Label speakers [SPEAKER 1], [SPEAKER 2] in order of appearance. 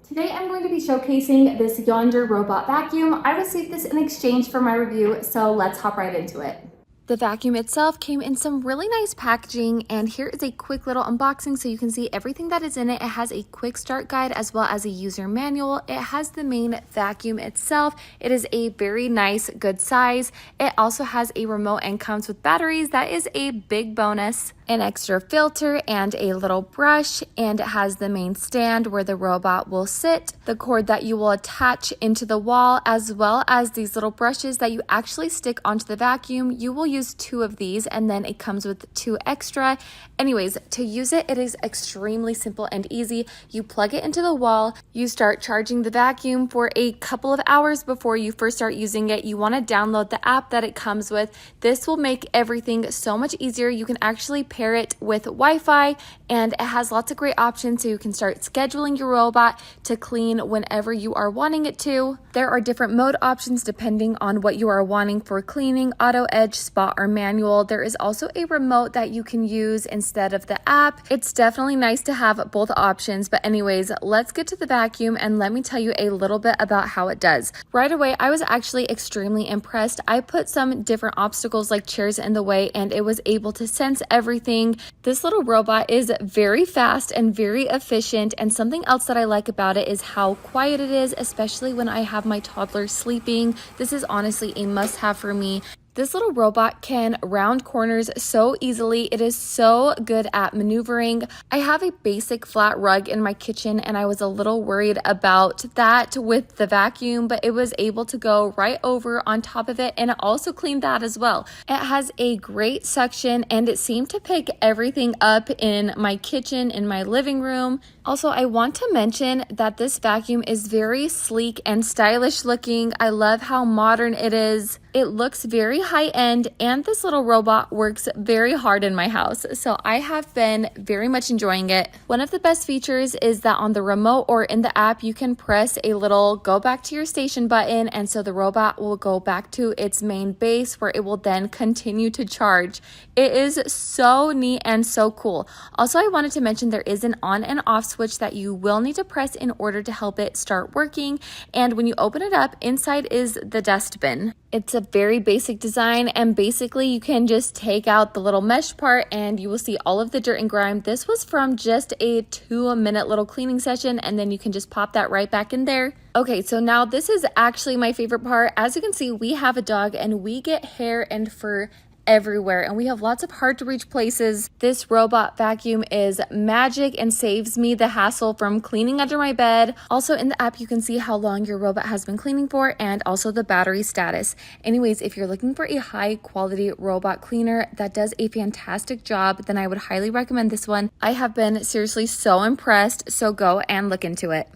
[SPEAKER 1] Today I'm going to be showcasing this Yonder robot vacuum. I received this in exchange for my review, so let's hop right into it. The vacuum itself came in some really nice packaging, and here is a quick little unboxing so you can see everything that is in it. It has a quick start guide as well as a user manual. It has the main vacuum itself. It is a very nice, good size. It also has a remote and comes with batteries. That is a big bonus. An extra filter and a little brush, and it has the main stand where the robot will sit, the cord that you will attach into the wall, as well as these little brushes that you actually stick onto the vacuum. You will use 2 of these, and then it comes with 2 extra. Anyways, to use it, it is extremely simple and easy. You plug it into the wall, you start charging the vacuum for a couple of hours before you first start using it. You want to download the app that it comes with. This will make everything so much easier. You can actually pair it with Wi-Fi, and it has lots of great options so you can start scheduling your robot to clean whenever you are wanting it to. There are different mode options depending on what you are wanting for cleaning: auto, edge, spot, or manual. There is also a remote that you can use instead of the app. It's definitely nice to have both options, but anyways, let's get to the vacuum and let me tell you a little bit about how it does. Right away, I was actually extremely impressed. I put some different obstacles like chairs in the way, and it was able to sense everything. This little robot is very fast and very efficient, and something else that I like about it is how quiet it is, especially when I have my toddler sleeping. This is honestly a must-have for me. This little robot can round corners so easily. It is so good at maneuvering. I have a basic flat rug in my kitchen, and I was a little worried about that with the vacuum, but it was able to go right over on top of it, and it also cleaned that as well. It has a great suction, and it seemed to pick everything up in my kitchen, in my living room. Also, I want to mention that this vacuum is very sleek and stylish looking. I love how modern it is. It looks very high-end, and this little robot works very hard in my house, so I have been very much enjoying it. One of the best features is that on the remote or in the app, you can press a little go back to your station button, and so the robot will go back to its main base where it will then continue to charge. It is so neat and so cool. Also, I wanted to mention there is an on and off switch that you will need to press in order to help it start working, and when you open it up, inside is the dustbin. It's a very basic design, and basically you can just take out the little mesh part and you will see all of the dirt and grime. This was from just a 2-minute little cleaning session, and then you can just pop that right back in there. Okay, so now this is actually my favorite part. As you can see, we have a dog and we get hair and fur everywhere, and we have lots of hard to reach places. This robot vacuum is magic and saves me the hassle from cleaning under my bed. Also in the app, you can see how long your robot has been cleaning for and also the battery status. Anyways, if you're looking for a high quality robot cleaner that does a fantastic job, then I would highly recommend this one. I have been seriously so impressed, so go and look into it.